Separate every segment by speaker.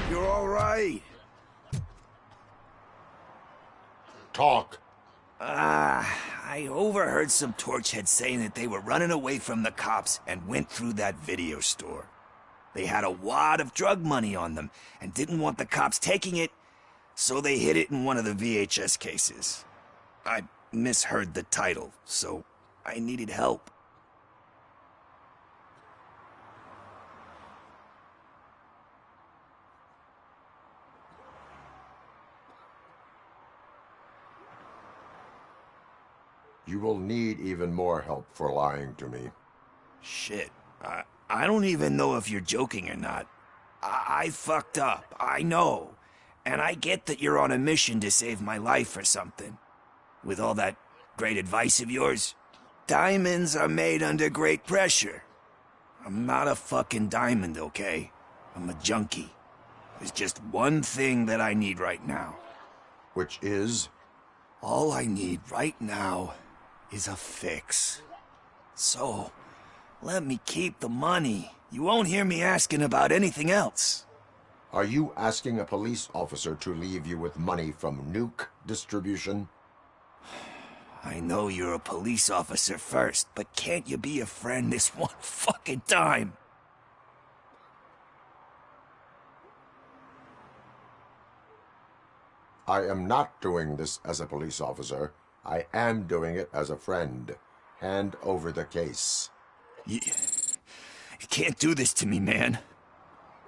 Speaker 1: You're all right.
Speaker 2: Talk.
Speaker 1: I overheard some torchheads saying that they were running away from the cops and went through that video store. They had a wad of drug money on them and didn't want the cops taking it, so they hid it in one of the VHS cases. I misheard the title, so I needed help.
Speaker 2: You will need even more help for lying to me.
Speaker 1: Shit, I don't even know if you're joking or not. I fucked up, I know. And I get that you're on a mission to save my life or something. With all that great advice of yours, diamonds are made under great pressure. I'm not a fucking diamond, okay? I'm a junkie. There's just one thing that I need right now.
Speaker 2: Which is?
Speaker 1: All I need right now is a fix. So, let me keep the money. You won't hear me asking about anything else.
Speaker 2: Are you asking a police officer to leave you with money from nuke distribution?
Speaker 1: I know you're a police officer first, but can't you be a friend this one fucking time?
Speaker 2: I am not doing this as a police officer. I am doing it as a friend. Hand over the case.
Speaker 1: You can't do this to me, man.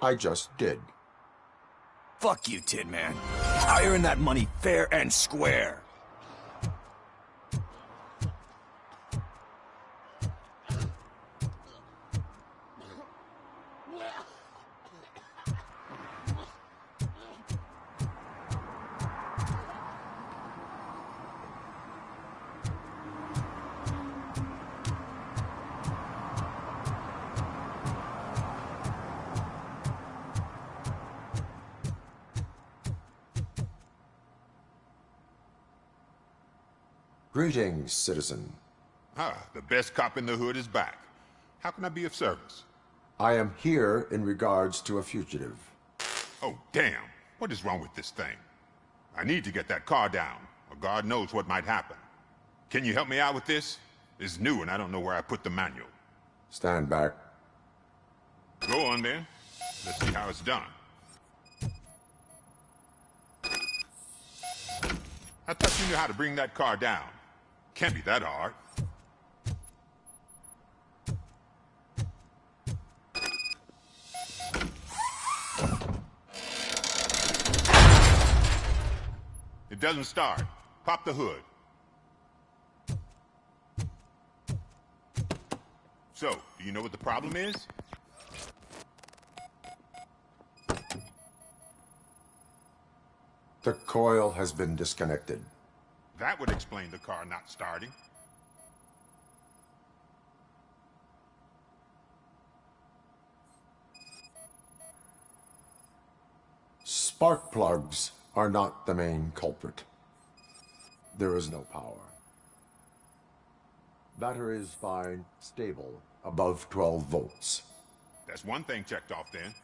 Speaker 2: I just did.
Speaker 1: Fuck you, Tin Man. I earn that money fair and square.
Speaker 2: Greetings, citizen.
Speaker 3: The best cop in the hood is back. How can I be of service?
Speaker 2: I am here in regards to a fugitive.
Speaker 3: Oh, damn. What is wrong with this thing? I need to get that car down, or God knows what might happen. Can you help me out with this? It's new and I don't know where I put the manual.
Speaker 2: Stand back.
Speaker 3: Go on then. Let's see how it's done. I thought you knew how to bring that car down. Can't be that hard. It doesn't start. Pop the hood. So, do you know what the problem is?
Speaker 2: The coil has been disconnected.
Speaker 3: That would explain the car not starting.
Speaker 2: Spark plugs are not the main culprit. There is no power. Battery is fine, stable, above 12 volts.
Speaker 3: That's one thing checked off then.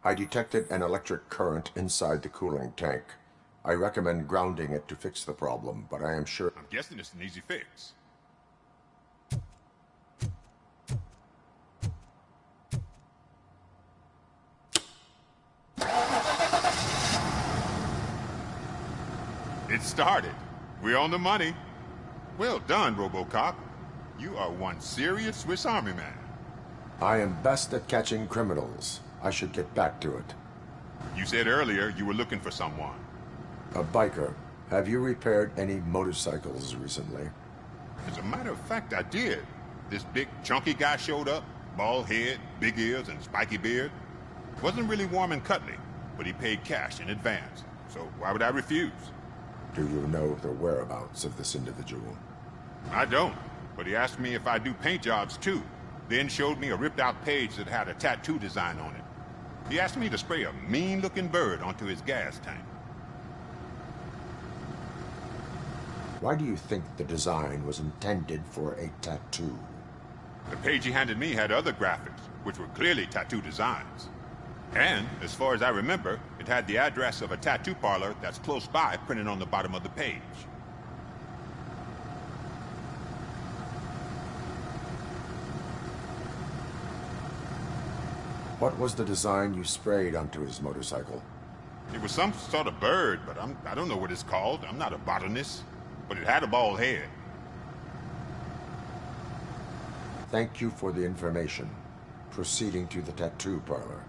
Speaker 2: I detected an electric current inside the cooling tank. I recommend grounding it to fix the problem, but I am sure...
Speaker 3: I'm guessing it's an easy fix. It started. We're on the money. Well done, Robocop. You are one serious Swiss Army man.
Speaker 2: I am best at catching criminals. I should get back to it.
Speaker 3: You said earlier you were looking for someone.
Speaker 2: A biker. Have you repaired any motorcycles recently?
Speaker 3: As a matter of fact, I did. This big, chunky guy showed up. Bald head, big ears, and spiky beard. Wasn't really warm and cuddly. but he paid cash in advance. So why would I refuse?
Speaker 2: Do you know the whereabouts of this individual?
Speaker 3: I don't, but he asked me if I do paint jobs too, then showed me a ripped-out page that had a tattoo design on it. He asked me to spray a mean-looking bird onto his gas tank.
Speaker 2: Why do you think the design was intended for a tattoo?
Speaker 3: The page he handed me had other graphics, which were clearly tattoo designs. And, as far as I remember, it had the address of a tattoo parlor that's close by printed on the bottom of the page.
Speaker 2: What was the design you sprayed onto his motorcycle?
Speaker 3: It was some sort of bird, but I don't know what it's called. I'm not a botanist. But it had a bald head.
Speaker 2: Thank you for the information. Proceeding to the tattoo parlor.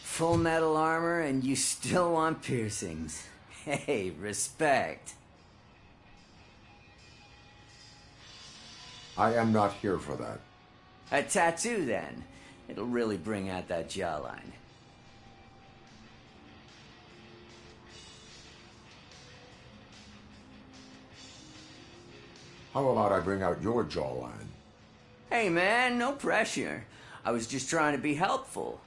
Speaker 4: Full metal armor and you still want piercings. Hey, respect.
Speaker 2: I am not here for that.
Speaker 4: A tattoo, then. It'll really bring out that jawline.
Speaker 2: How about I bring out your jawline?
Speaker 4: Hey, man, no pressure. I was just trying to be helpful.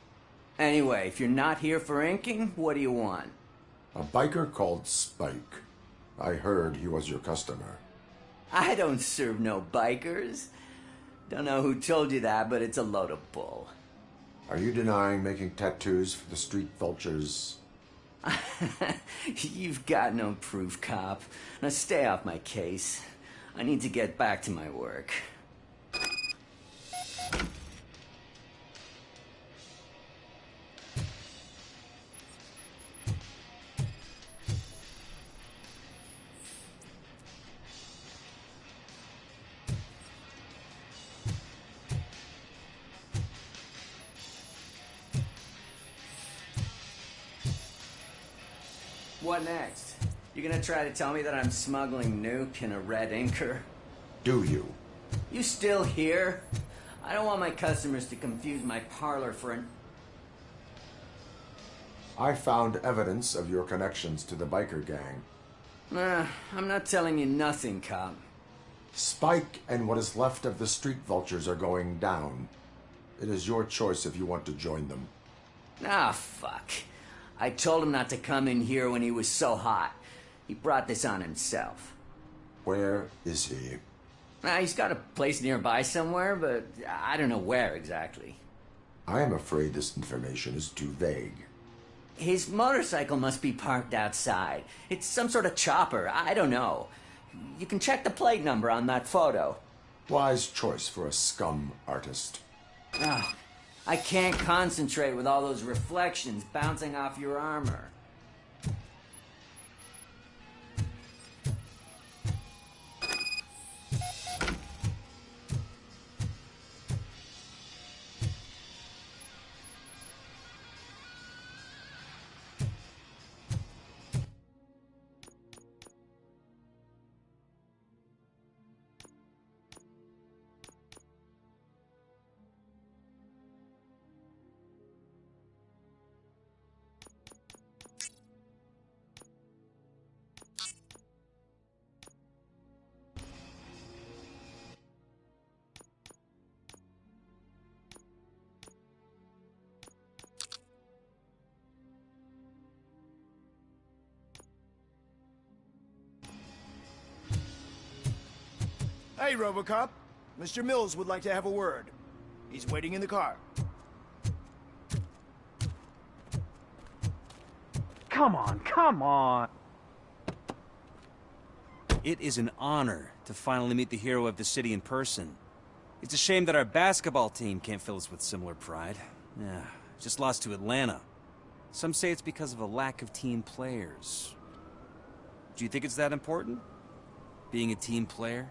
Speaker 4: Anyway, if you're not here for inking, what do you want?
Speaker 2: A biker called Spike. I heard he was your customer.
Speaker 4: I don't serve no bikers. Don't know who told you that, but it's a load of bull.
Speaker 2: Are you denying making tattoos for the street vultures?
Speaker 4: You've got no proof, cop. Now stay off my case. I need to get back to my work. What next? You gonna try to tell me that I'm smuggling nuke in a red inker?
Speaker 2: Do you?
Speaker 4: You still here? I don't want my customers to confuse my parlor for an...
Speaker 2: I found evidence of your connections to the biker gang.
Speaker 4: I'm not telling you nothing, cop.
Speaker 2: Spike and what is left of the street vultures are going down. It is your choice if you want to join them.
Speaker 4: Ah, fuck. I told him not to come in here when he was so hot. He brought this on himself.
Speaker 2: Where is he?
Speaker 4: He's got a place nearby somewhere, but I don't know where exactly.
Speaker 2: I am afraid this information is too vague.
Speaker 4: His motorcycle must be parked outside. It's some sort of chopper. I don't know. You can check the plate number on that photo.
Speaker 2: Wise choice for a scum artist.
Speaker 4: Ah, I can't concentrate with all those reflections bouncing off your armor.
Speaker 1: Okay, Robocop. Mr. Mills would like to have a word. He's waiting in the car.
Speaker 5: Come on, come on!
Speaker 6: It is an honor to finally meet the hero of the city in person. It's a shame that our basketball team can't fill us with similar pride. Yeah, just lost to Atlanta. Some say it's because of a lack of team players. Do you think it's that important? Being a team player?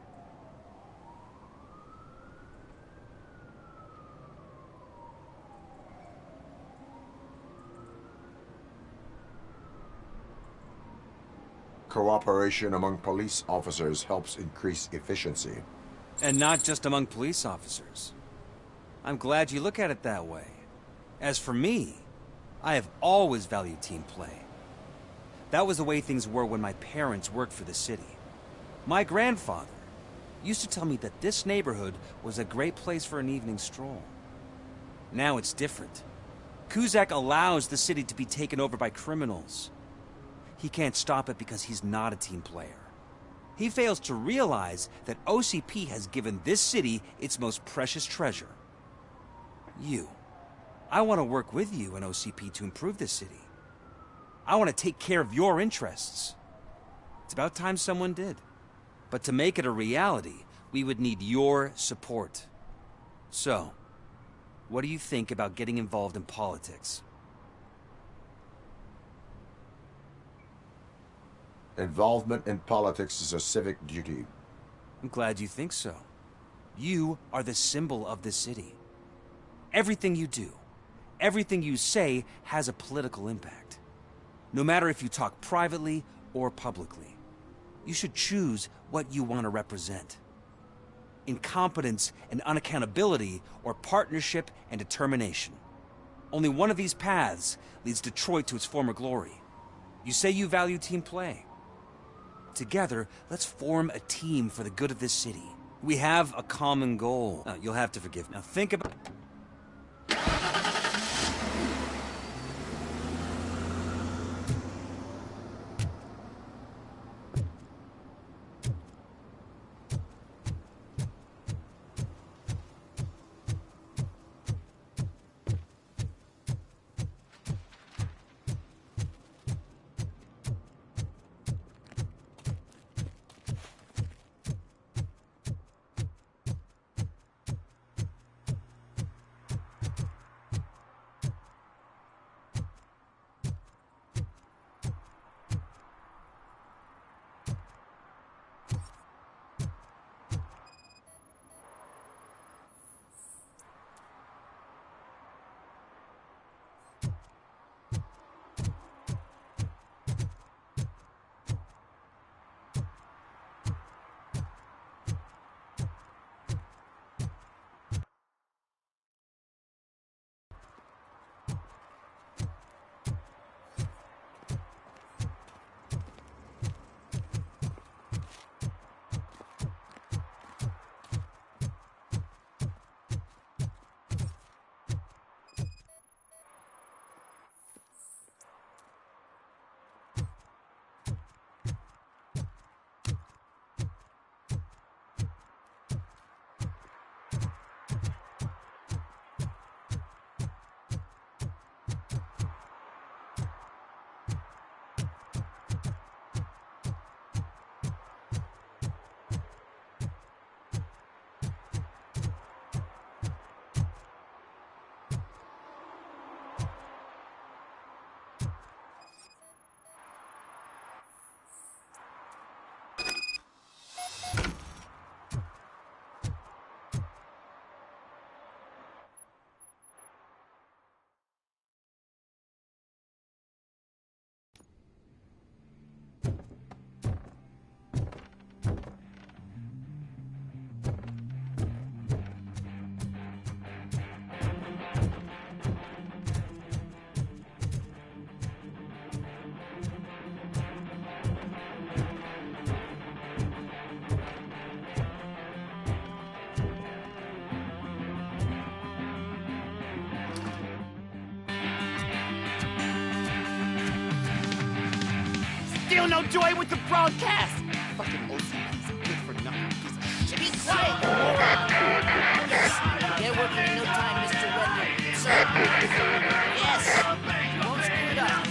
Speaker 2: Cooperation among police officers helps increase efficiency.
Speaker 6: And not just among police officers. I'm glad you look at it that way. As for me, I have always valued team play. That was the way things were when my parents worked for the city. My grandfather used to tell me that this neighborhood was a great place for an evening stroll. Now it's different. Cusack allows the city to be taken over by criminals. He can't stop it because he's not a team player. He fails to realize that OCP has given this city its most precious treasure. You. I want to work with you and OCP to improve this city. I want to take care of your interests. It's about time someone did. But to make it a reality, we would need your support. So, what do you think about getting involved in politics?
Speaker 2: Involvement in politics is a civic duty.
Speaker 6: I'm glad you think so. You are the symbol of this city. Everything you do, everything you say has a political impact. No matter if you talk privately or publicly. You should choose what you want to represent. Incompetence and unaccountability, or partnership and determination. Only one of these paths leads Detroit to its former glory. You say you value team play. Together, let's form a team for the good of this city. We have a common goal. You'll have to forgive me. Now think about...
Speaker 7: Still no joy with the broadcast! Fucking OCP's a good for nothing piece of shit. tight. Hold on. Yes, get working in no time, Mr. Redmond. Sir. Yes. You won't screw it up.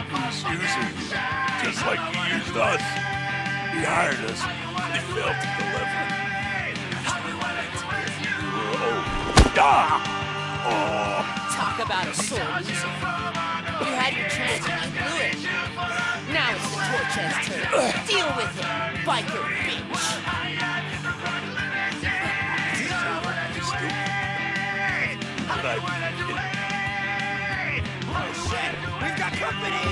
Speaker 1: He's using you, just like he used us. He hired us. He failed to deliver.
Speaker 7: Talk about a sore loser. You had your chance and you blew it. Now it's the Torch's turn. Deal with it, biker bitch.
Speaker 1: Oh shit, we've got company!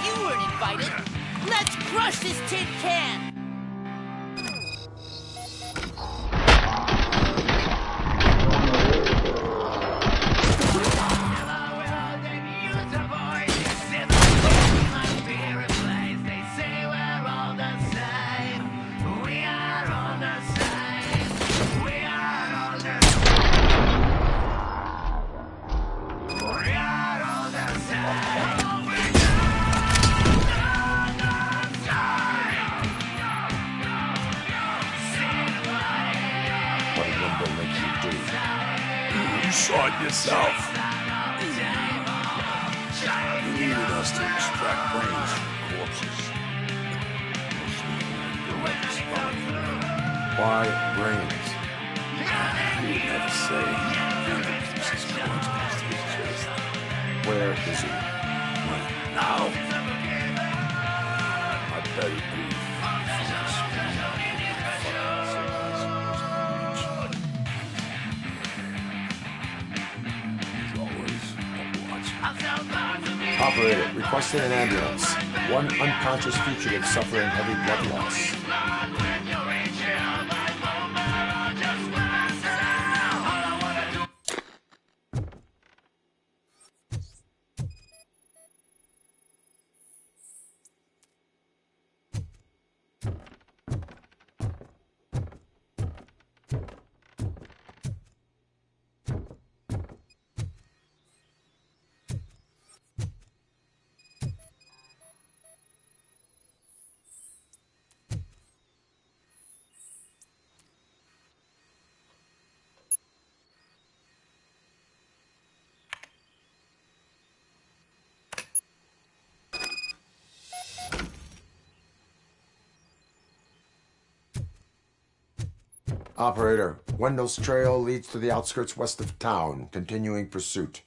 Speaker 7: You weren't invited. Let's crush this tin can.
Speaker 1: You saw it yourself. You needed us to extract brains from corpses.
Speaker 2: Why brains?
Speaker 1: You would never say. This is corpse next to his chest.
Speaker 2: Where is he?
Speaker 1: Now? I bet he'd be
Speaker 2: Operator, requesting an ambulance. One unconscious fugitive suffering heavy blood loss. Operator, Wendell's trail leads to the outskirts west of town, continuing pursuit.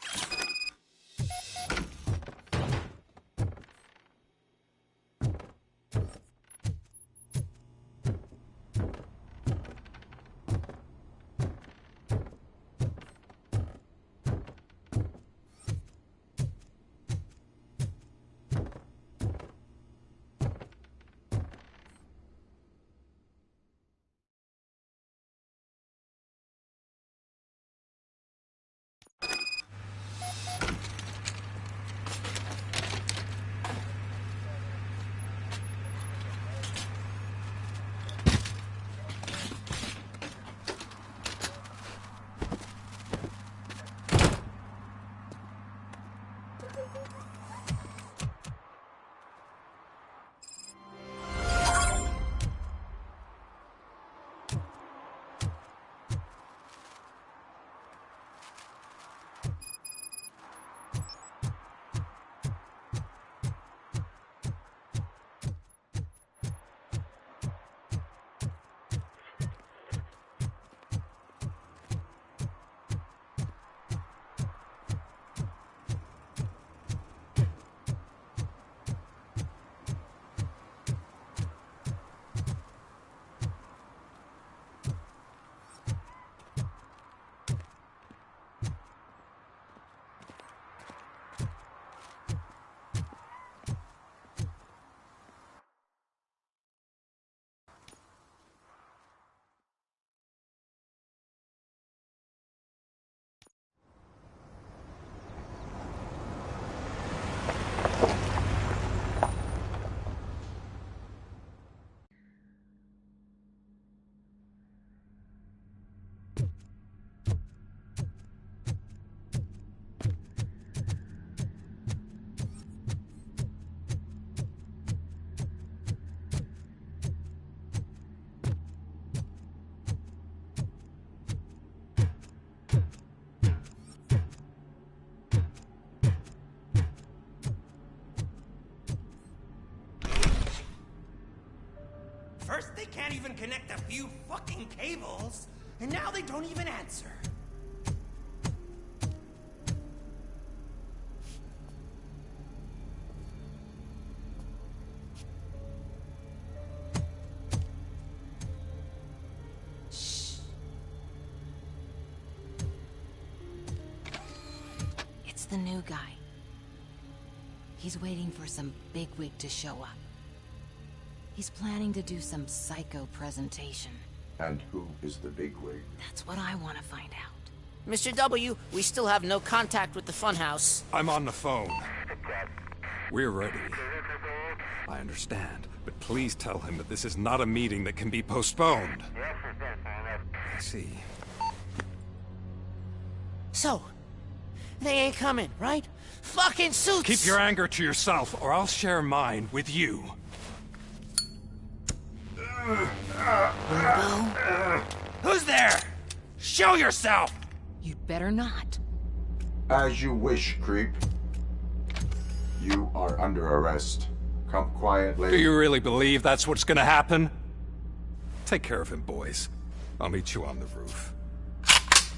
Speaker 8: can't even connect a few fucking cables, and now they don't even answer.
Speaker 9: It's the new guy. He's waiting for some bigwig to show up. He's planning to do some psycho presentation.
Speaker 2: And who is the bigwig?
Speaker 9: That's what I want to find out.
Speaker 7: Mr. W, we still have no contact with the funhouse.
Speaker 10: I'm on the phone. We're ready. I understand, but please tell him that this is not a meeting that can be postponed. I see.
Speaker 7: So, they ain't coming, right? Fucking suits!
Speaker 10: Keep your anger to yourself, or I'll share mine with you.
Speaker 1: Who's there? Show yourself!
Speaker 9: You'd better not.
Speaker 2: As you wish, creep. You are under arrest. Come quietly.
Speaker 10: Do you really believe that's what's gonna happen? Take care of him, boys. I'll meet you on the roof.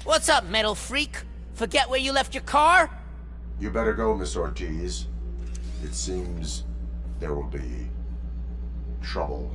Speaker 7: What's up, metal freak? Forget where you left your car?
Speaker 2: You better go, Miss Ortiz. It seems there will be trouble.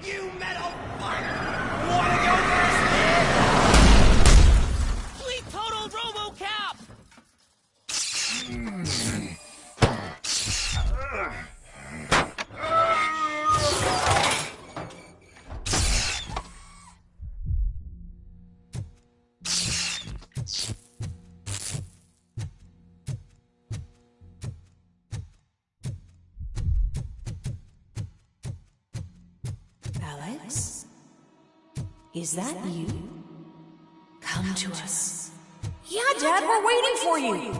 Speaker 8: You metal fuck! Wanna go first,
Speaker 7: Fleet total Robocop!
Speaker 9: Alex? Is that you? Come to us.
Speaker 11: Yeah, Dad, we're waiting for you.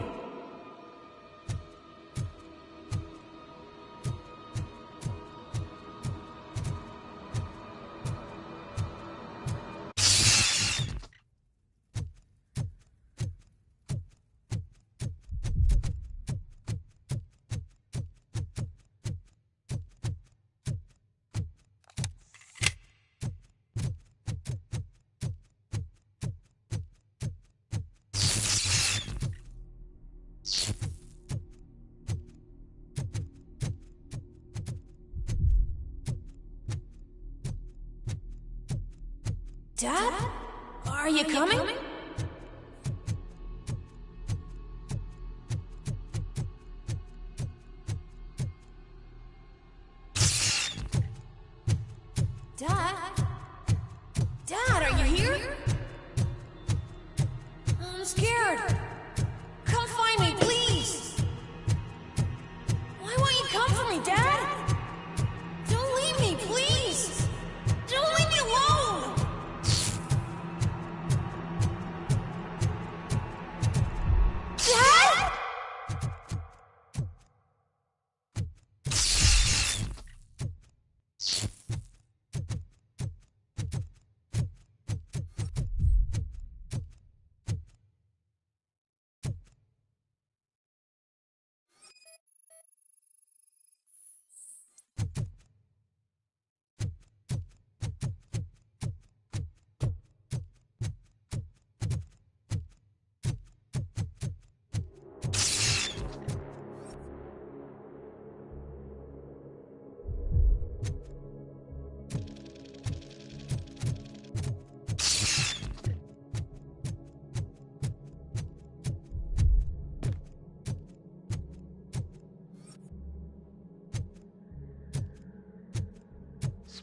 Speaker 11: Dad? Are you coming? Dad? Dad, are you here? I'm scared. Come find me, please. Why won't you come for me, Dad? Don't leave me, please. Don't leave me alone.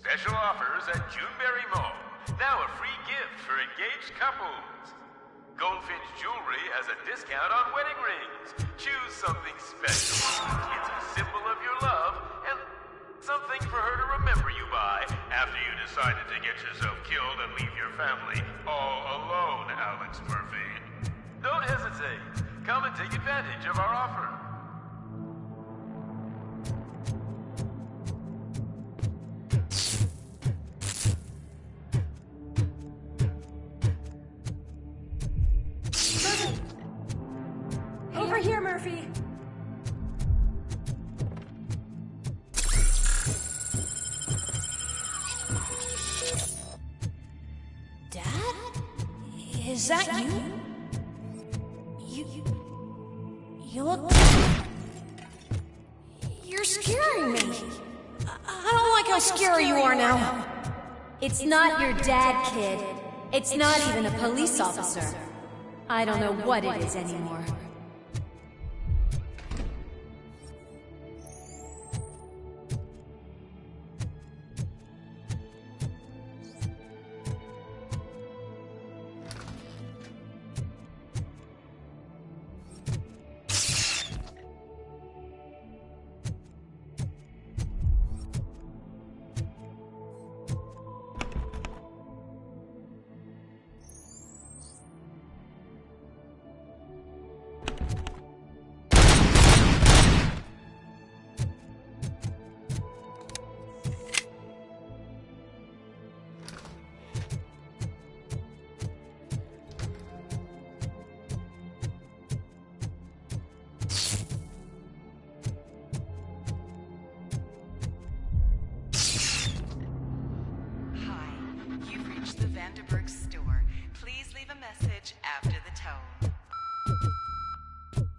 Speaker 12: Special offers at Juneberry Mall. Now a free gift for engaged couples. Goldfinch Jewelry has a discount on wedding rings. Choose something special. It's a symbol of your love and something for her to remember you by after you decided to get yourself killed and leave your family all alone, Alex Murphy. Don't hesitate. Come and take advantage of our offer.
Speaker 11: Over here, Murphy. Dad? Is that you? You look... You're scaring me. I don't like how scary you are now.
Speaker 13: It's not your dad, kid. It's not even a police officer. I don't know what it is anymore.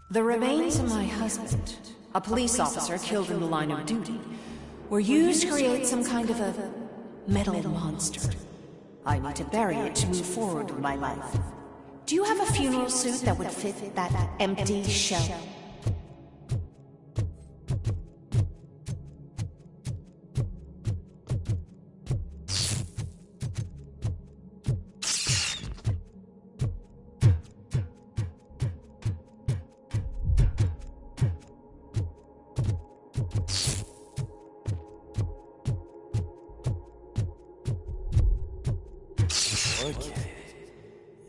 Speaker 14: The remains of my husband, a police officer killed in the line of duty, were used to create some kind of a metal monster. I need to bury it to move forward with my life. Do you have a funeral suit that would fit that empty shell?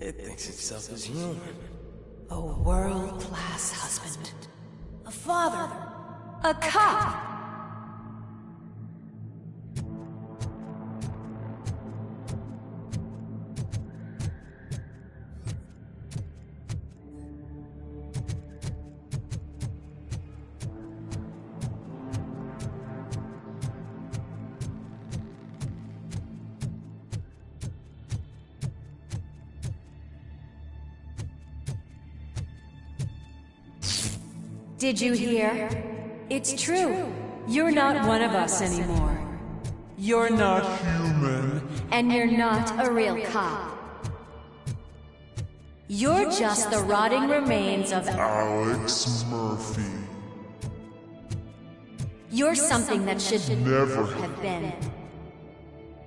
Speaker 8: It thinks itself as human.
Speaker 14: A world-class husband.
Speaker 13: A father. A cop. Did you hear? It's true. You're not one of us anymore.
Speaker 15: You're not human.
Speaker 13: And you're not a real cop. You're just the rotting remains of
Speaker 15: Alex Murphy.
Speaker 13: You're something that should
Speaker 15: never
Speaker 13: have been.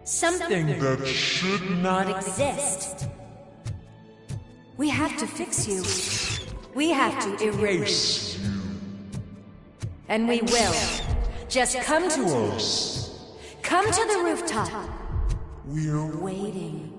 Speaker 13: Something
Speaker 15: that should
Speaker 13: not exist. We have to fix you. We have to erase you. And we will. Just come to us. Come to the rooftop.
Speaker 15: We're
Speaker 13: waiting.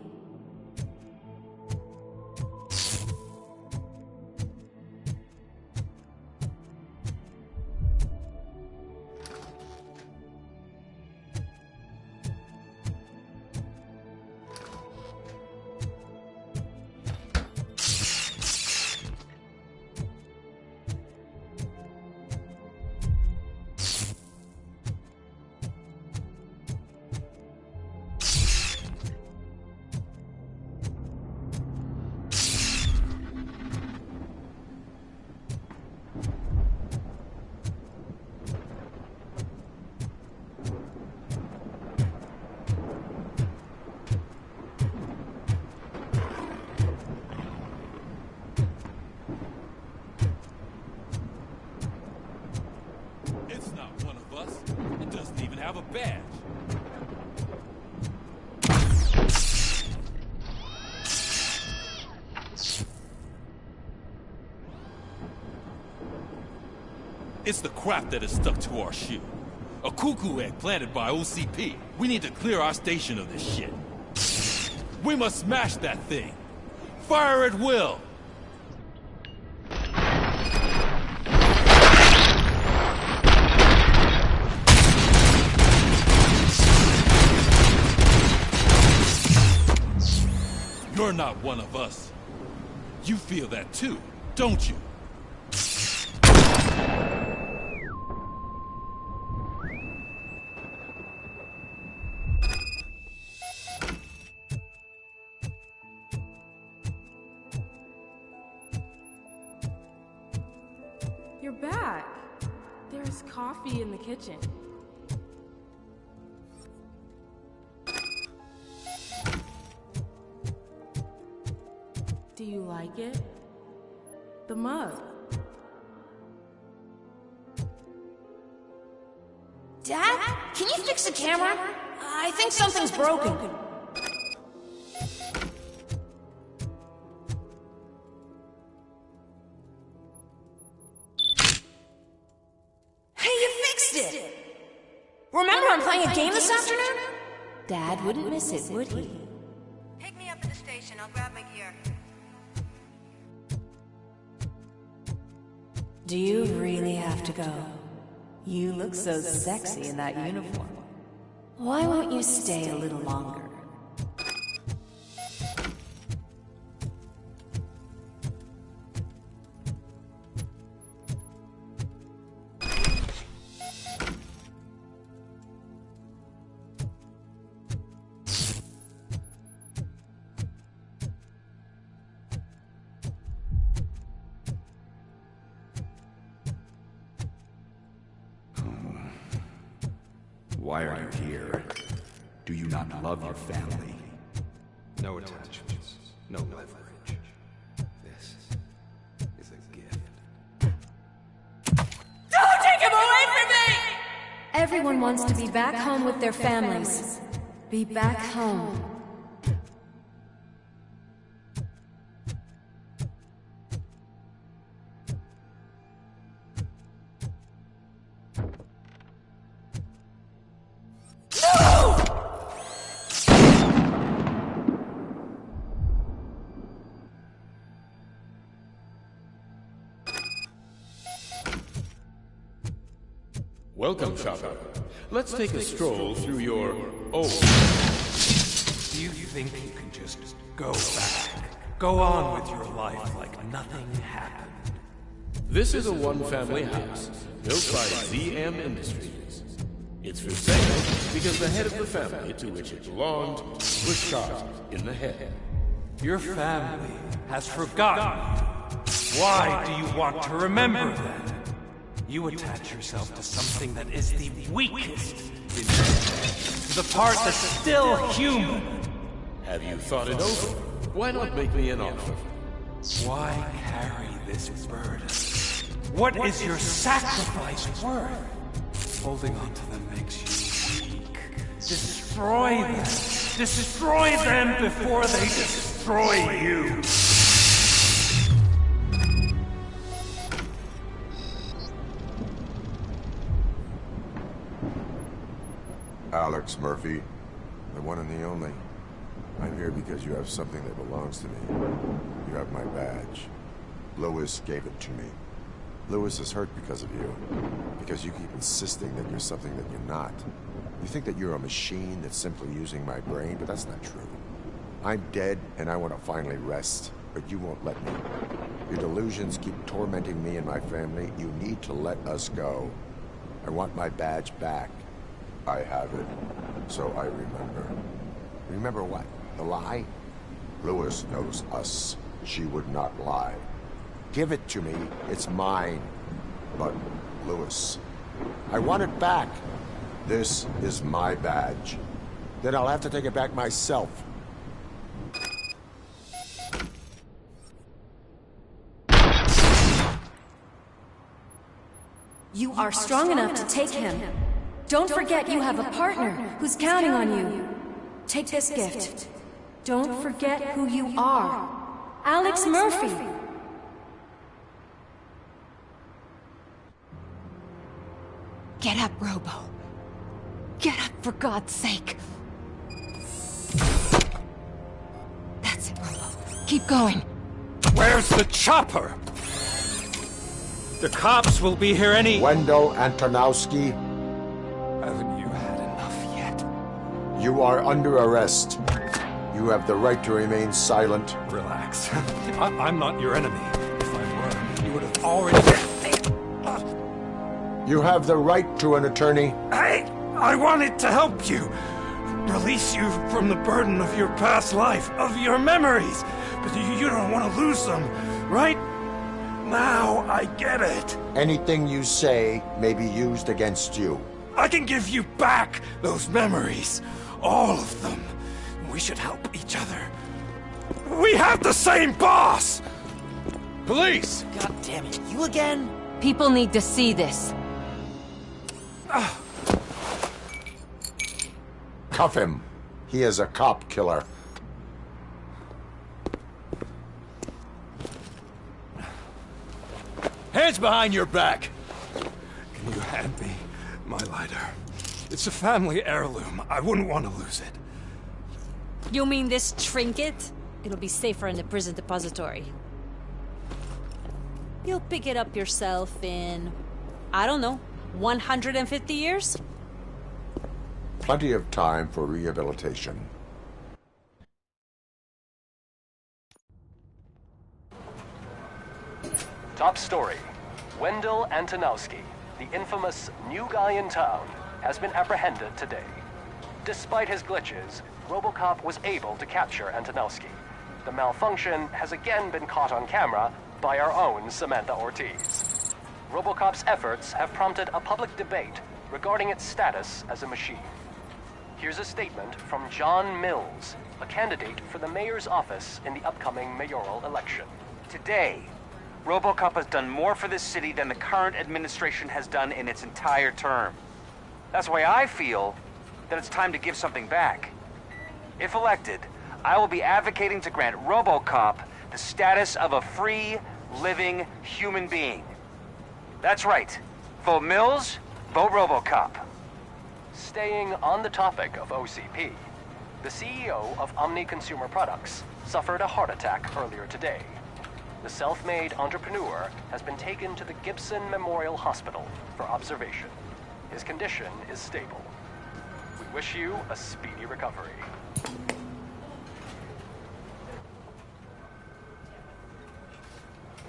Speaker 16: It's the crap that is stuck to our shoe. A cuckoo egg planted by OCP. We need to clear our station of this shit. We must smash that thing. Fire at will. You're not one of us. You feel that too, don't you?
Speaker 17: You're back. There's coffee in the kitchen. Do you like it? The mug.
Speaker 14: Dad? Can you fix the camera? I think something's broken. Hey, you fixed it! Remember I'm playing a game this afternoon? Dad wouldn't miss it, would he?
Speaker 18: Pick me up at the station. I'll grab my gear.
Speaker 14: Do you really have to go? You look so sexy in that uniform. Why won't you stay a little longer?
Speaker 19: Why are you here? Do you not love your family?
Speaker 10: No attachments, no leverage. This is a gift.
Speaker 14: Don't take him away from me! Everyone wants to be back home with their families. Be back home.
Speaker 20: Welcome, shopper. Let's take a stroll through your old...
Speaker 10: Do you think you can just go back? Go on with your life like nothing happened?
Speaker 20: This is a one-family house built by ZM Industries. It's for sale because the head of the family to which it belonged was shot in the head.
Speaker 10: Your family has forgotten you. Why do you want to remember them? You attach yourself to something that is the weakest in you, to the part that's still human.
Speaker 20: Have you thought it over? Why not make me an offer?
Speaker 10: Why carry this burden? What is your sacrifice worth? Holding on to them makes you weak. Destroy them. Destroy them before they destroy you.
Speaker 2: Alex Murphy, the one and the only. I'm here because you have something that belongs to me. You have my badge. Lewis gave it to me. Lewis is hurt because of you. Because you keep insisting that you're something that you're not. You think that you're a machine that's simply using my brain, but that's not true. I'm dead, and I want to finally rest, but you won't let me. Your delusions keep tormenting me and my family. You need to let us go. I want my badge back. I have it, so I remember. Remember what? The lie? Lewis knows us. She would not lie. Give it to me. It's mine. But, Lewis, I want it back. This is my badge. Then I'll have to take it back myself.
Speaker 13: You are strong enough to take him. Don't forget you have a partner who's counting on you. Take this gift. Don't forget who you are. Alex Murphy.
Speaker 9: Get up, Robo. Get up, for God's sake. That's it, Robo. Keep going.
Speaker 10: Where's the chopper? The cops will be here any...
Speaker 2: Wendell Antonowski,
Speaker 10: Haven't you had enough yet?
Speaker 2: you are under arrest. You have the right to remain silent.
Speaker 10: Relax. I'm not your enemy. If I were, you would have already...
Speaker 2: You have the right to an attorney.
Speaker 10: I wanted to help you. Release you from the burden of your past life, of your memories. But you don't want to lose them, right? Now I get it.
Speaker 2: Anything you say may be used against you.
Speaker 10: I can give you back those memories. All of them. We should help each other. We have the same boss! Police!
Speaker 8: God damn it, you again?
Speaker 9: People need to see this.
Speaker 2: Cuff him. He is a cop killer.
Speaker 10: Hands behind your back! Can you hand me my lighter? It's a family heirloom. I wouldn't want to lose it.
Speaker 21: You mean this trinket? It'll be safer in the prison depository. You'll pick it up yourself in, I don't know, 150 years?
Speaker 2: Plenty of time for rehabilitation.
Speaker 22: Top story. Wendell Antonowski, the infamous new guy in town, has been apprehended today. Despite his glitches, Robocop was able to capture Antonowski. The malfunction has again been caught on camera by our own Samantha Ortiz. Robocop's efforts have prompted a public debate regarding its status as a machine. Here's a statement from John Mills, a candidate for the mayor's office in the upcoming mayoral election.
Speaker 23: Today, Robocop has done more for this city than the current administration has done in its entire term. That's why I feel that it's time to give something back. If elected, I will be advocating to grant Robocop the status of a free, living human being. That's right. Vote Mills, vote Robocop.
Speaker 22: Staying on the topic of OCP, the CEO of Omni Consumer Products suffered a heart attack earlier today. The self-made entrepreneur has been taken to the Gibson Memorial Hospital for observation. His condition is stable. We wish you a speedy recovery.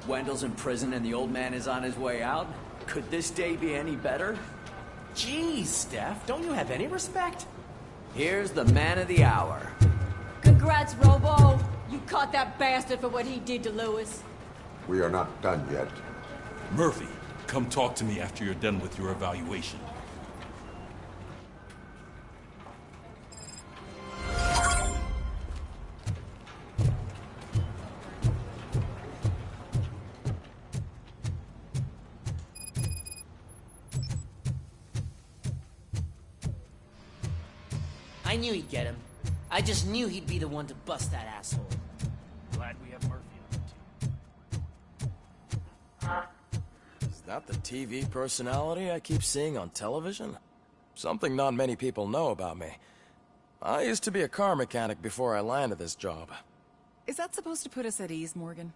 Speaker 4: Wendell's in prison and the old man is on his way out? Could this day be any better?
Speaker 8: Jeez, Steph, don't you have any respect?
Speaker 4: Here's the man of the hour.
Speaker 21: Congrats, Robo! You caught that bastard for what he did to Lewis.
Speaker 2: We are not done yet.
Speaker 16: Murphy, come talk to me after you're done with your evaluation.
Speaker 8: I knew he'd get him. I just knew he'd be the one to bust that asshole.
Speaker 5: Glad we have Murphy on the team.
Speaker 24: Is that the TV personality I keep seeing on television? Something not many people know about me. I used to be a car mechanic before I landed this job.
Speaker 25: Is that supposed to put us at ease, Morgan?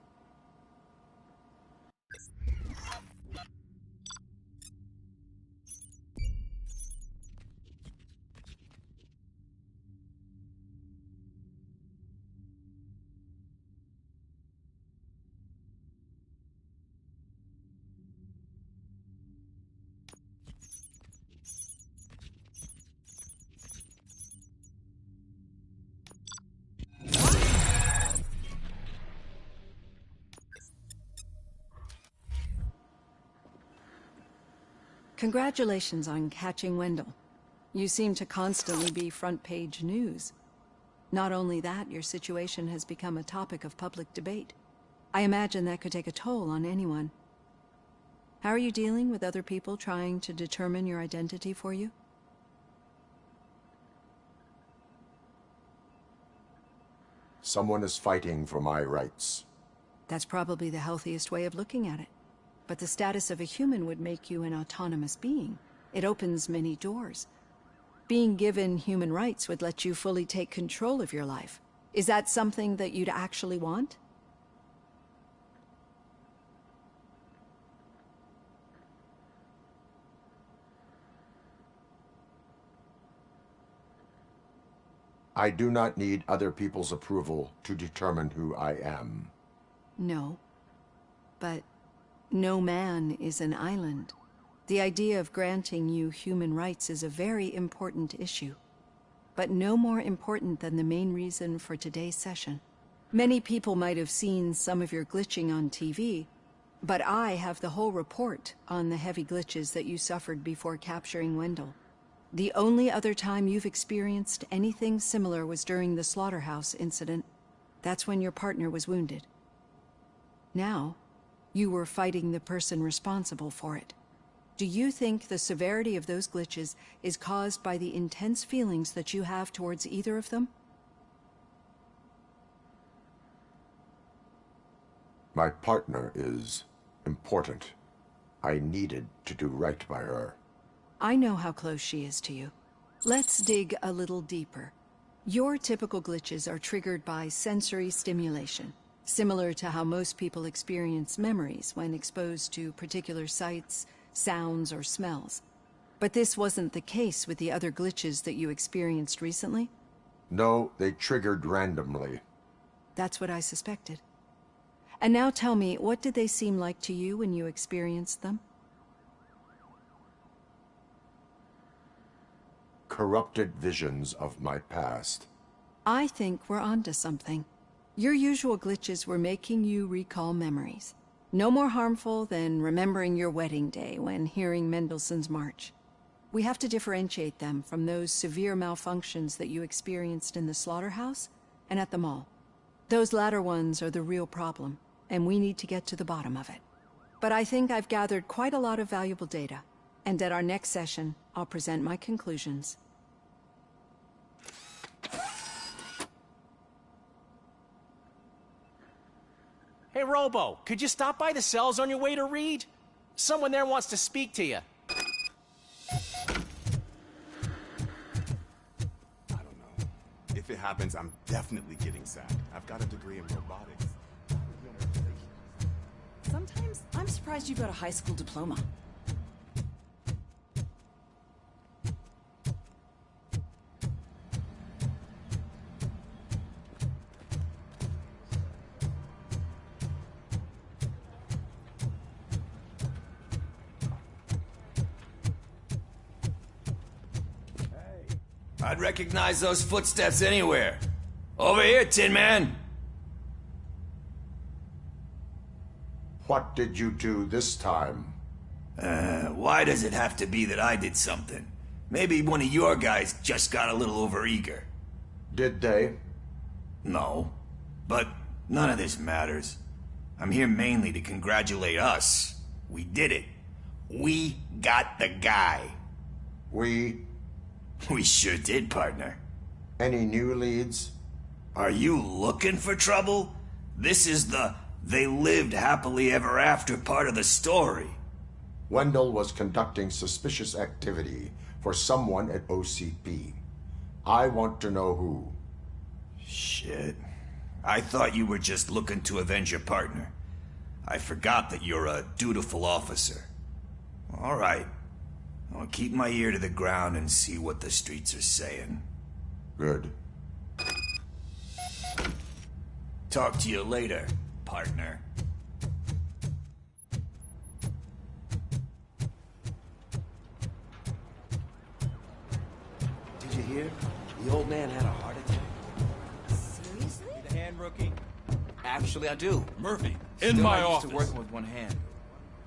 Speaker 14: Congratulations on catching Wendell. You seem to constantly be front-page news. Not only that, your situation has become a topic of public debate. I imagine that could take a toll on anyone. How are you dealing with other people trying to determine your identity for you?
Speaker 2: Someone is fighting for my rights.
Speaker 14: That's probably the healthiest way of looking at it. But the status of a human would make you an autonomous being.
Speaker 1: It opens many doors. Being given human rights would let you fully take control of your life. Is that something that you'd actually want?
Speaker 2: I do not need other people's approval to determine who I am.
Speaker 1: No. But no man is an island. The idea of granting you human rights is a very important issue, but no more important than the main reason for today's session. Many people might have seen some of your glitching on TV, but I have the whole report on the heavy glitches that you suffered before capturing Wendell. The only other time you've experienced anything similar was during the slaughterhouse incident. That's when your partner was wounded. Now, you were fighting the person responsible for it. Do you think the severity of those glitches is caused by the intense feelings that you have towards either of them?
Speaker 2: My partner is important. I needed to do right by her.
Speaker 1: I know how close she is to you. Let's dig a little deeper. Your typical glitches are triggered by sensory stimulation, similar to how most people experience memories when exposed to particular sights, sounds, or smells. But this wasn't the case with the other glitches that you experienced recently?
Speaker 2: No, they triggered randomly.
Speaker 1: That's what I suspected. And now tell me, what did they seem like to you when you experienced them?
Speaker 2: Corrupted visions of my past.
Speaker 1: I think we're onto something. Your usual glitches were making you recall memories. No more harmful than remembering your wedding day when hearing Mendelssohn's March. We have to differentiate them from those severe malfunctions that you experienced in the slaughterhouse and at the mall. Those latter ones are the real problem, and we need to get to the bottom of it. But I think I've gathered quite a lot of valuable data, and at our next session, I'll present my conclusions.
Speaker 5: Hey, Robo, could you stop by the cells on your way to Reed? Someone there wants to speak to you.
Speaker 3: If it happens, I'm definitely getting sad. I've got a degree in robotics.
Speaker 25: Sometimes I'm surprised you've got a high school diploma.
Speaker 6: I'd recognize those footsteps anywhere. Over here, Tin Man!
Speaker 2: What did you do this time?
Speaker 6: Why does it have to be that I did something? Maybe one of your guys just got a little overeager.
Speaker 2: Did they?
Speaker 6: No. But none of this matters. I'm here mainly to congratulate us. We did it. We got the guy.
Speaker 2: We
Speaker 6: sure did, partner.
Speaker 2: Any new leads?
Speaker 6: Are you looking for trouble? This is the "they lived happily ever after" part of the story.
Speaker 2: Wendell was conducting suspicious activity for someone at OCP. I want to know who.
Speaker 6: Shit. I thought you were just looking to avenge your partner. I forgot that you're a dutiful officer. All right. I'll keep my ear to the ground and see what the streets are saying.
Speaker 2: Good.
Speaker 6: Talk to you later, partner.
Speaker 7: Did you hear? The old man had a heart attack.
Speaker 11: Seriously?
Speaker 5: Need a hand, rookie?
Speaker 7: Actually, I do.
Speaker 16: Murphy,
Speaker 7: Still
Speaker 16: in my
Speaker 7: not used
Speaker 16: office.
Speaker 7: to working with one hand.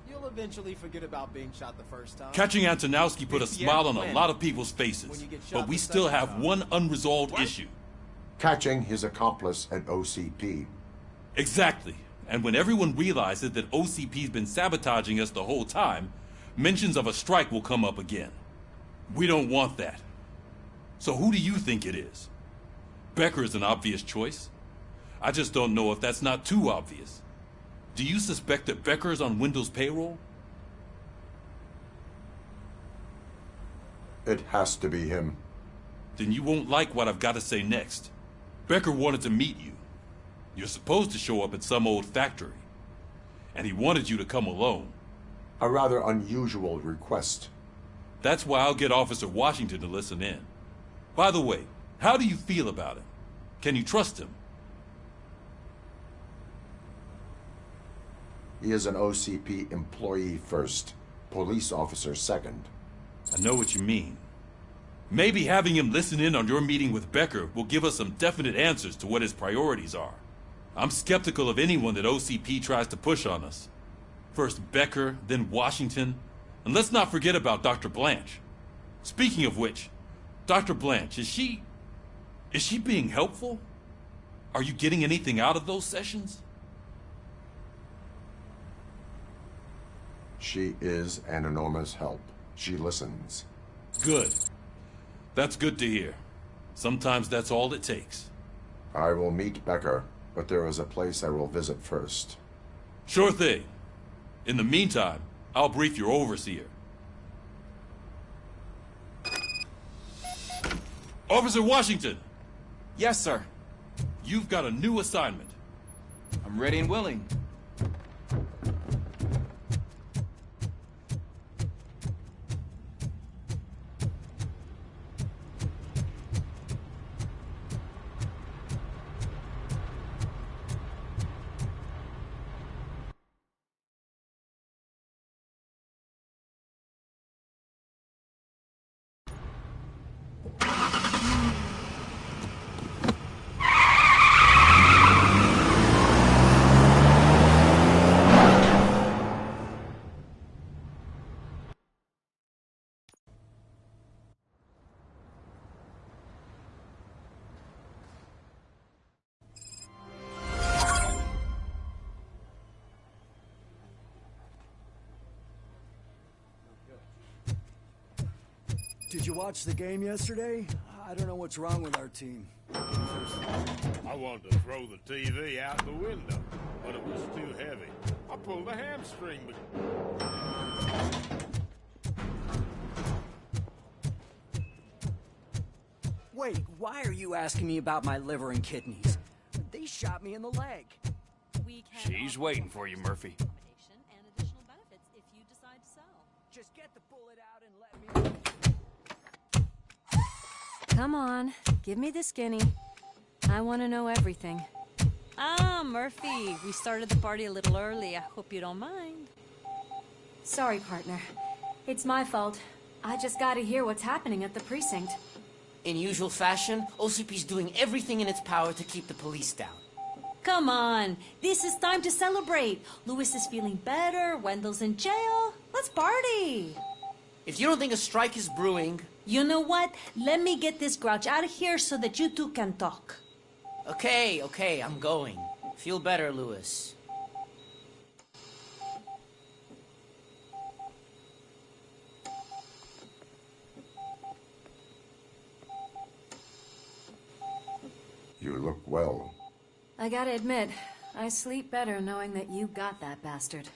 Speaker 5: You'll eventually forget about being shot the first time.
Speaker 16: Catching Antonowski put a
Speaker 5: Yeah,
Speaker 16: smile on a
Speaker 5: when?
Speaker 16: lot of people's
Speaker 5: When
Speaker 16: faces,
Speaker 5: you get shot
Speaker 16: but we
Speaker 5: the
Speaker 16: still
Speaker 5: second
Speaker 16: have
Speaker 5: time.
Speaker 16: one unresolved issue.
Speaker 2: Catching his accomplice at OCP.
Speaker 16: Exactly. And when everyone realizes that OCP's been sabotaging us the whole time, mentions of a strike will come up again. We don't want that. So who do you think it is? Becker is an obvious choice. I just don't know if that's not too obvious. Do you suspect that Becker is on Wendell's payroll?
Speaker 2: It has to be him.
Speaker 16: Then you won't like what I've got to say next. Becker wanted to meet you. You're supposed to show up at some old factory. And he wanted you to come alone.
Speaker 2: A rather unusual request.
Speaker 16: That's why I'll get Officer Washington to listen in. By the way, how do you feel about him? Can you trust him?
Speaker 2: He is an OCP employee first, police officer second.
Speaker 16: I know what you mean. Maybe having him listen in on your meeting with Becker will give us some definite answers to what his priorities are. I'm skeptical of anyone that OCP tries to push on us. First Becker, then Washington. And let's not forget about Dr. Blanche. Speaking of which, Dr. Blanche, is she being helpful? Are you getting anything out of those sessions?
Speaker 2: She is an enormous help. She listens.
Speaker 16: Good. That's good to hear. Sometimes that's all it takes.
Speaker 2: I will meet Becker, but there is a place I will visit first.
Speaker 16: Sure thing. In the meantime, I'll brief your overseer. Officer Washington!
Speaker 7: Yes, sir.
Speaker 16: You've got a new assignment.
Speaker 7: I'm ready and willing.
Speaker 12: Did you watch the game yesterday? I don't know what's wrong with our team.
Speaker 20: I wanted to throw the TV out the window, but it was too heavy. I pulled a hamstring,
Speaker 12: Wait, why are you asking me about my liver and kidneys? They shot me in the leg.
Speaker 7: She's waiting for you, Murphy.
Speaker 12: Just get the bullet out and let me...
Speaker 21: Come on, give me the skinny. I want to know everything. Ah, Murphy, we started the party a little early. I hope you don't mind.
Speaker 13: Sorry, partner. It's my fault. I just gotta hear what's happening at the precinct.
Speaker 4: In usual fashion, OCP's doing everything in its power to keep the police down.
Speaker 21: Come on, this is time to celebrate. Louis is feeling better, Wendell's in jail. Let's party!
Speaker 4: If you don't think a strike is brewing...
Speaker 21: You know what? Let me get this grouch out of here so that you two can talk.
Speaker 4: Okay, I'm going. Feel better, Louis.
Speaker 2: You look well.
Speaker 13: I gotta admit, I sleep better knowing that you got that bastard.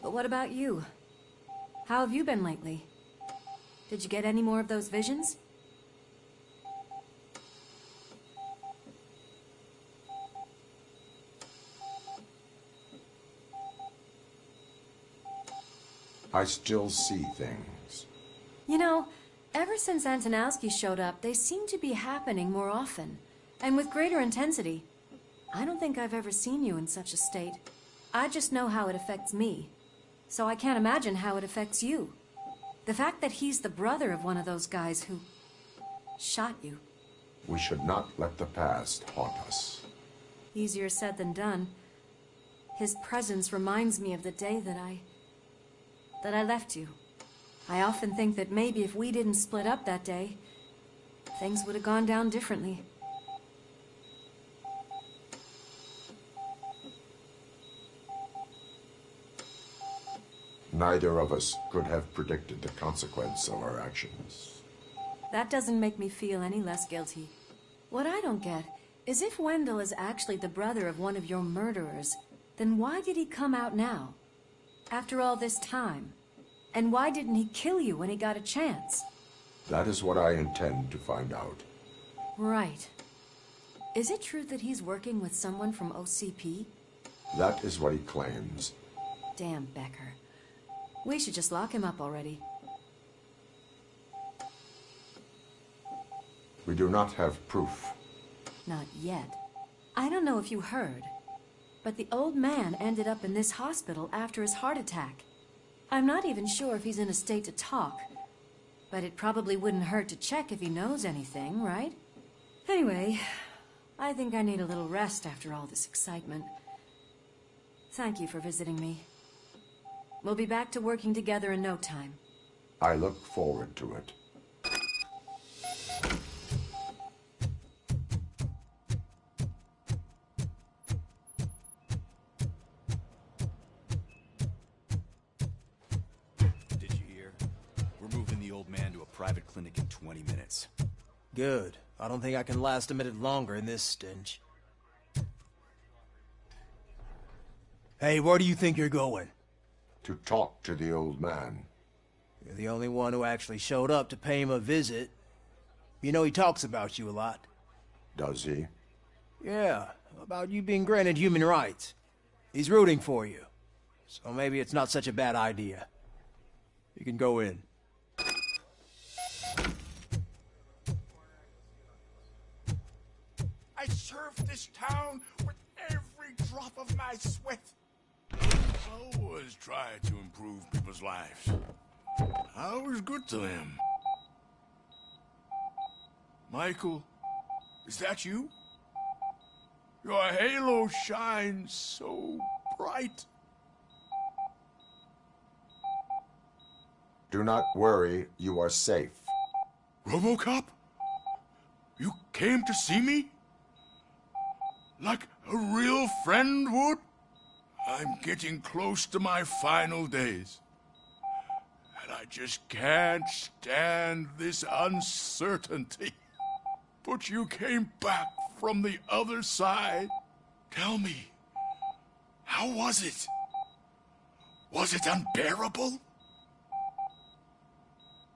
Speaker 13: But what about you? How have you been lately? Did you get any more of those visions?
Speaker 2: I still see things.
Speaker 13: You know, ever since Antonowski showed up, they seem to be happening more often, and with greater intensity. I don't think I've ever seen you in such a state. I just know how it affects me, so I can't imagine how it affects you. The fact that he's the brother of one of those guys who shot you.
Speaker 2: We should not let the past haunt us.
Speaker 13: Easier said than done. His presence reminds me of the day that I left you. I often think that maybe if we didn't split up that day, things would have gone down differently.
Speaker 2: Neither of us could have predicted the consequence of our actions.
Speaker 13: That doesn't make me feel any less guilty. What I don't get is if Wendell is actually the brother of one of your murderers, then why did he come out now? After all this time? And why didn't he kill you when he got a chance?
Speaker 2: That is what I intend to find out.
Speaker 13: Right. Is it true that he's working with someone from OCP?
Speaker 2: That is what he claims.
Speaker 13: Damn Becker. We should just lock him up already.
Speaker 2: We do not have proof.
Speaker 13: Not yet. I don't know if you heard, but the old man ended up in this hospital after his heart attack. I'm not even sure if he's in a state to talk, but it probably wouldn't hurt to check if he knows anything, right? Anyway, I think I need a little rest after all this excitement. Thank you for visiting me. We'll be back to working together in no time.
Speaker 2: I look forward to it.
Speaker 7: Did you hear? We're moving the old man to a private clinic in 20 minutes.
Speaker 8: Good. I don't think I can last a minute longer in this stench. Hey, where do you think you're going?
Speaker 2: To talk to the old man.
Speaker 8: You're the only one who actually showed up to pay him a visit. You know he talks about you a lot.
Speaker 2: Does he?
Speaker 8: Yeah, about you being granted human rights. He's rooting for you. So maybe it's not such a bad idea. You can go in.
Speaker 9: I served this town with every drop of my sweat. I always tried to improve people's lives. I was good to them. Michael, is that you? Your halo shines so bright.
Speaker 2: Do not worry, you are safe.
Speaker 9: Robocop? You came to see me? Like a real friend would? I'm getting close to my final days. And I just can't stand this uncertainty. But you came back from the other side. Tell me, how was it? Was it unbearable?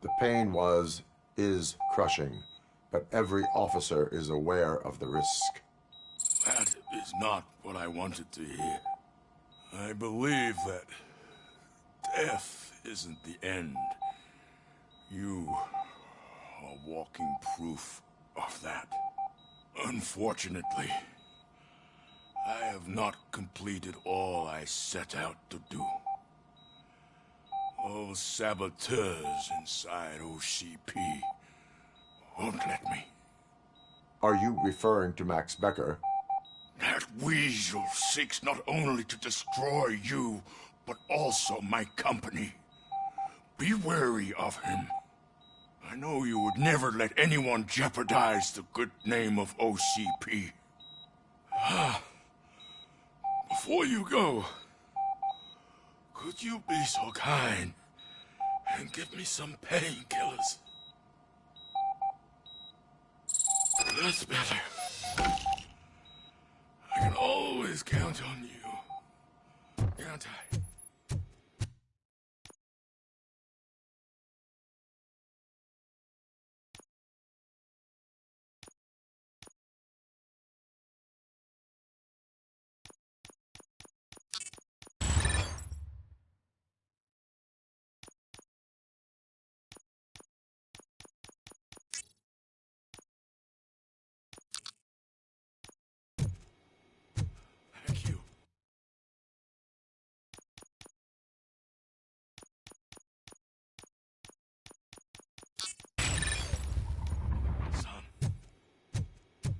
Speaker 2: The pain is crushing, but every officer is aware of the risk.
Speaker 9: That is not what I wanted to hear. I believe that death isn't the end. You are walking proof of that. Unfortunately, I have not completed all I set out to do. Those saboteurs inside OCP won't let me.
Speaker 2: Are you referring to Max Becker?
Speaker 9: That weasel seeks not only to destroy you, but also my company. Be wary of him. I know you would never let anyone jeopardize the good name of OCP. Before you go, could you be so kind and give me some painkillers? That's better. I can always count on you, can't I?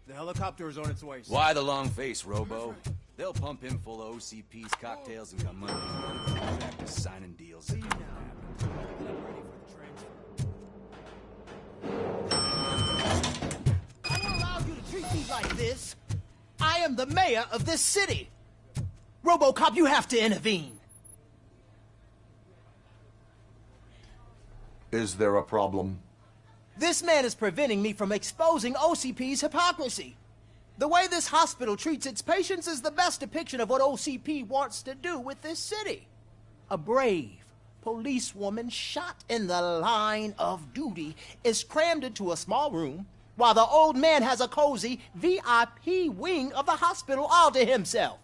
Speaker 8: The helicopter is on its way.
Speaker 7: Why the long face, Robo? They'll pump him full of OCP's cocktails and come Monday morning. Back to signing deals.
Speaker 8: I don't allow you to treat me like this. I am the mayor of this city. Robocop, you have to intervene.
Speaker 2: Is there a problem?
Speaker 8: This man is preventing me from exposing OCP's hypocrisy. The way this hospital treats its patients is the best depiction of what OCP wants to do with this city. A brave, policewoman shot in the line of duty is crammed into a small room while the old man has a cozy VIP wing of the hospital all to himself.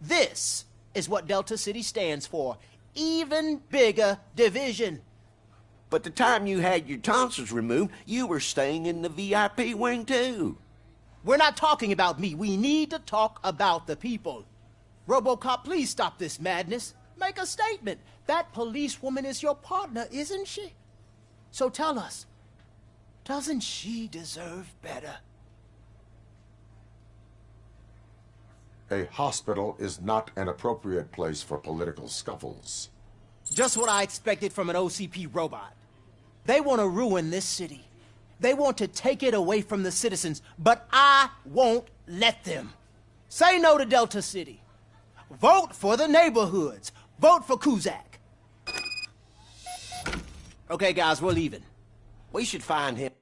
Speaker 8: This is what Delta City stands for. Even bigger division.
Speaker 10: But the time you had your tonsils removed, you were staying in the VIP wing too.
Speaker 8: We're not talking about me. We need to talk about the people. Robocop, please stop this madness. Make a statement. That policewoman is your partner, isn't she? So tell us, doesn't she deserve better?
Speaker 2: A hospital is not an appropriate place for political scuffles.
Speaker 8: Just what I expected from an OCP robot. They want to ruin this city. They want to take it away from the citizens, but I won't let them. Say no to Delta City. Vote for the neighborhoods. Vote for Kuzak. Okay, guys, we're leaving.
Speaker 10: We should find him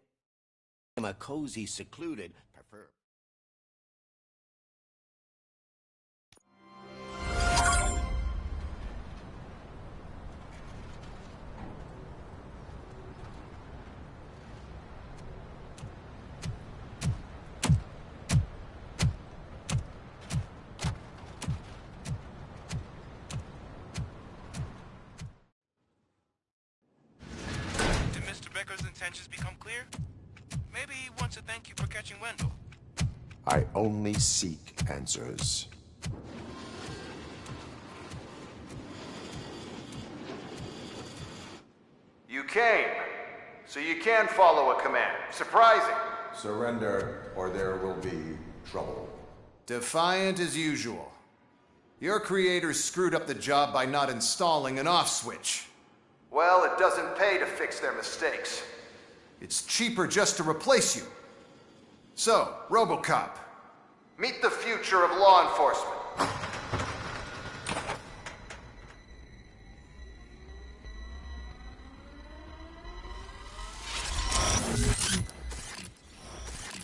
Speaker 10: a cozy, secluded, prefer.
Speaker 15: Becker's intentions become clear? Maybe he wants to thank you for catching Wendell.
Speaker 2: I only seek answers.
Speaker 17: You came, so you can follow a command. Surprising.
Speaker 2: Surrender, or there will be trouble.
Speaker 18: Defiant as usual. Your creators screwed up the job by not installing an off switch.
Speaker 17: Well, it doesn't pay to fix their mistakes.
Speaker 18: It's cheaper just to replace you. So, Robocop.
Speaker 17: Meet the future of law enforcement.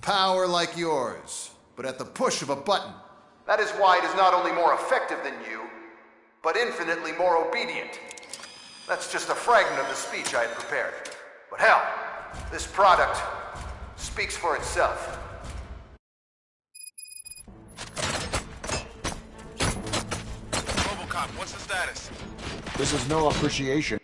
Speaker 18: Power like yours, but at the push of a button.
Speaker 17: That is why it is not only more effective than you, but infinitely more obedient. That's just a fragment of the speech I had prepared. But hell, this product speaks for itself.
Speaker 15: Robocop, what's the status?
Speaker 2: This is no appreciation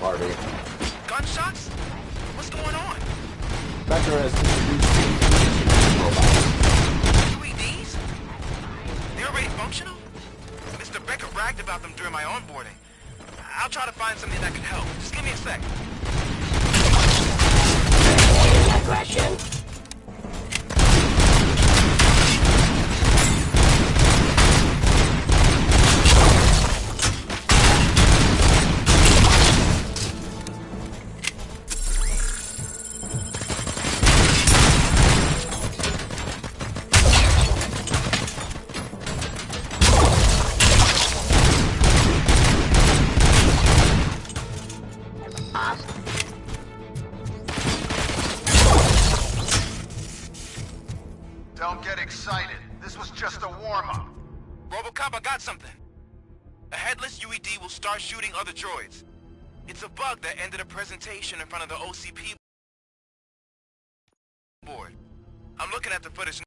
Speaker 14: Harvey.
Speaker 15: Gunshots? What's going on?
Speaker 14: Becker has introduced robots.
Speaker 15: UEDs? They're already functional? Mr. Becker bragged about them during my onboarding. I'll try to find something that can help. Just give me a sec.
Speaker 11: Aggression.
Speaker 17: Don't get excited. This was just a warm-up.
Speaker 15: Robocop, I got something. A headless UED will start shooting other droids. It's a bug that ended a presentation in front of the OCP board. I'm looking at the footage